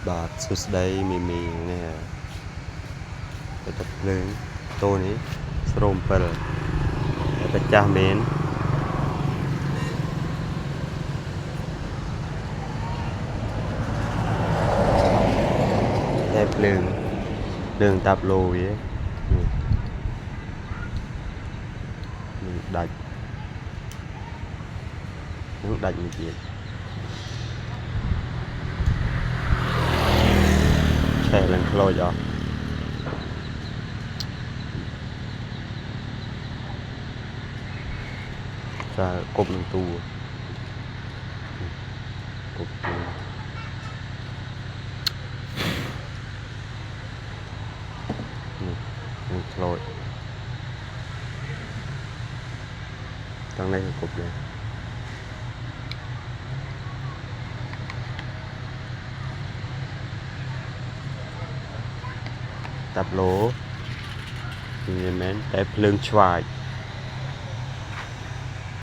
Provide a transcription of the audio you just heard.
បាទសួស្តីមីនេះទៅទឹកភ្លើងតូននេះស្រោម7តែចាស់មែនតែភ្លើងតាប់ឡូវាដាច់នឹងដាច់មួយទៀតឆេះឡើងខ្លោចអស់ចាគប់នឹងទូគប់ទូនឹងខ្លោចទាំងនេះគប់ដែរតាប់ឡូវាមិនមែនតែភ្លើងឆ្វាយ